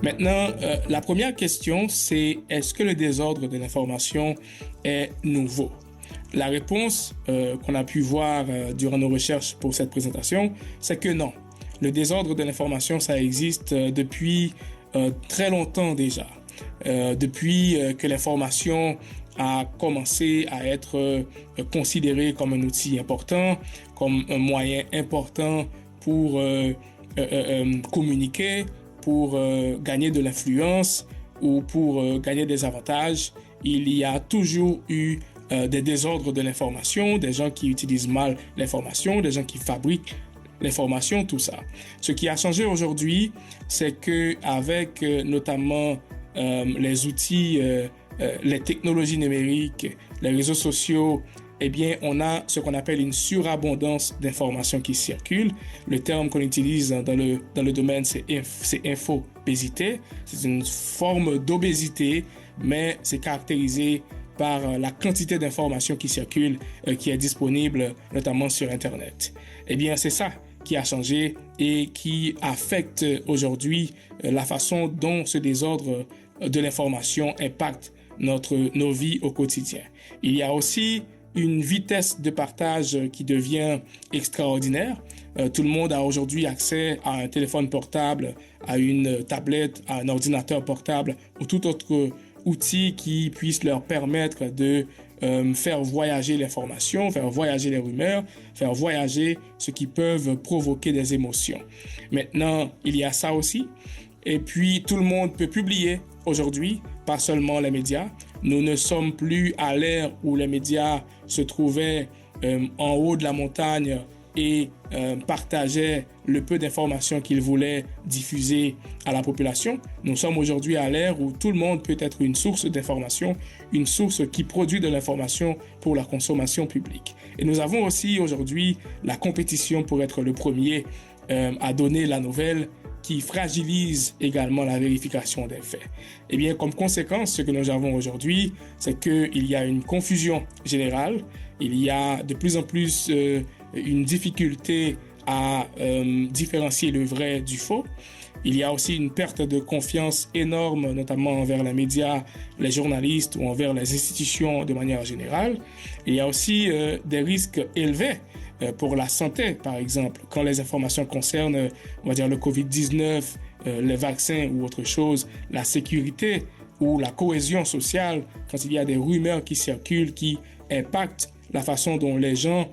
Maintenant, la première question, c'est est-ce que le désordre de l'information est nouveau? La réponse qu'on a pu voir durant nos recherches pour cette présentation, c'est que non. Le désordre de l'information, ça existe depuis très longtemps déjà. Depuis que l'information a commencé à être considérée comme un outil important, comme un moyen important pour communiquer, pour gagner de l'influence ou pour gagner des avantages, il y a toujours eu des désordres de l'information, des gens qui utilisent mal l'information, des gens qui fabriquent l'information, tout ça. Ce qui a changé aujourd'hui, c'est que avec notamment les outils, les technologies numériques, les réseaux sociaux, eh bien, on a ce qu'on appelle une surabondance d'informations qui circulent. Le terme qu'on utilise dans le domaine, c'est infobésité. C'est une forme d'obésité, mais c'est caractérisé par la quantité d'informations qui circulent, qui est disponible notamment sur Internet. Eh bien, c'est ça qui a changé et qui affecte aujourd'hui la façon dont ce désordre de l'information impacte nos vies au quotidien. Il y a aussi une vitesse de partage qui devient extraordinaire. Tout le monde a aujourd'hui accès à un téléphone portable, à une tablette, à un ordinateur portable ou tout autre outil qui puisse leur permettre de faire voyager l'information, faire voyager les rumeurs, faire voyager ce qui peuvent provoquer des émotions. Maintenant, il y a ça aussi. Et puis, tout le monde peut publier aujourd'hui, pas seulement les médias. Nous ne sommes plus à l'ère où les médias se trouvaient en haut de la montagne et partageaient le peu d'informations qu'ils voulaient diffuser à la population. Nous sommes aujourd'hui à l'ère où tout le monde peut être une source d'information, une source qui produit de l'information pour la consommation publique. Et nous avons aussi aujourd'hui la compétition pour être le premier à donner la nouvelle, qui fragilise également la vérification des faits. Eh bien, comme conséquence, ce que nous avons aujourd'hui, c'est qu'il y a une confusion générale, il y a de plus en plus une difficulté à différencier le vrai du faux. Il y a aussi une perte de confiance énorme, notamment envers les médias, les journalistes ou envers les institutions de manière générale. Il y a aussi des risques élevés pour la santé, par exemple, quand les informations concernent, on va dire, le COVID-19, les vaccins ou autre chose, la sécurité ou la cohésion sociale, quand il y a des rumeurs qui circulent, qui impactent la façon dont les gens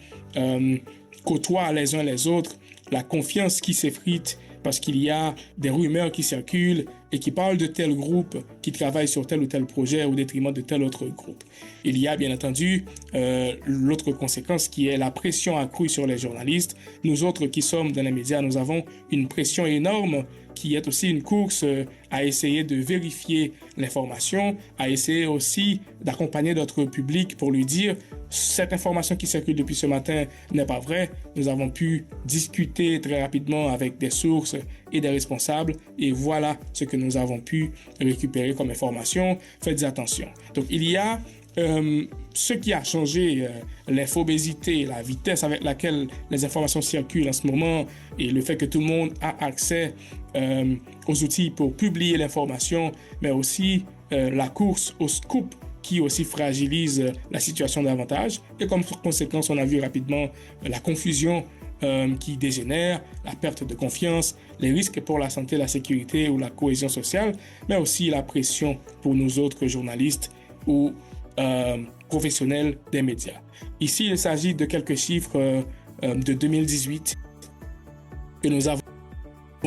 côtoient les uns les autres, la confiance qui s'effrite parce qu'il y a des rumeurs qui circulent et qui parlent de tel groupe qui travaille sur tel ou tel projet au détriment de tel autre groupe. Il y a bien entendu l'autre conséquence qui est la pression accrue sur les journalistes. Nous autres qui sommes dans les médias, nous avons une pression énorme qui est aussi une course à essayer de vérifier l'information, à essayer aussi d'accompagner notre public pour lui dire cette information qui circule depuis ce matin n'est pas vraie. Nous avons pu discuter très rapidement avec des sources et des responsables et voilà ce que nous avons pu récupérer comme information. Faites attention. Donc il y a ce qui a changé, l'infobésité, la vitesse avec laquelle les informations circulent en ce moment et le fait que tout le monde a accès aux outils pour publier l'information, mais aussi la course au scoop qui aussi fragilise la situation davantage. Et comme conséquence, on a vu rapidement la confusion qui dégénère, la perte de confiance, les risques pour la santé, la sécurité ou la cohésion sociale, mais aussi la pression pour nous autres journalistes ou professionnels des médias. Ici, il s'agit de quelques chiffres de 2018 que nous avons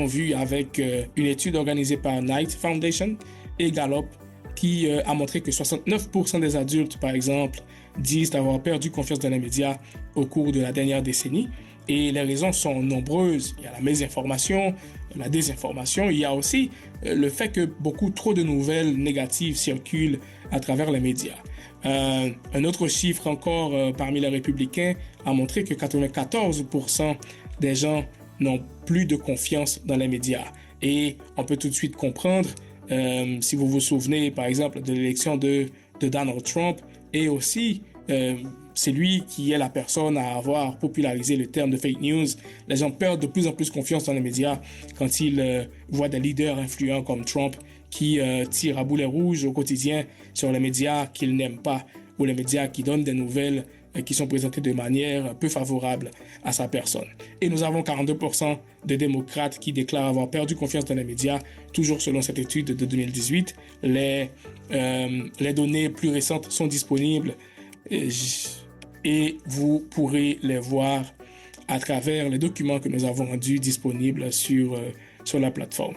vu avec une étude organisée par Knight Foundation et Gallup qui a montré que 69% des adultes, par exemple, disent avoir perdu confiance dans les médias au cours de la dernière décennie. Et les raisons sont nombreuses. Il y a la mésinformation, la désinformation. Il y a aussi le fait que beaucoup trop de nouvelles négatives circulent à travers les médias. Un autre chiffre encore parmi les républicains a montré que 94% des gens n'ont plus de confiance dans les médias. Et on peut tout de suite comprendre, si vous vous souvenez par exemple de l'élection de Donald Trump et aussi c'est lui qui est la personne à avoir popularisé le terme de fake news. Les gens perdent de plus en plus confiance dans les médias quand ils voient des leaders influents comme Trump qui tirent à boulet rouge au quotidien sur les médias qu'ils n'aiment pas ou les médias qui donnent des nouvelles qui sont présentées de manière peu favorable à sa personne. Et nous avons 42% de démocrates qui déclarent avoir perdu confiance dans les médias, toujours selon cette étude de 2018. Les données plus récentes sont disponibles et vous pourrez les voir à travers les documents que nous avons rendus disponibles sur la plateforme.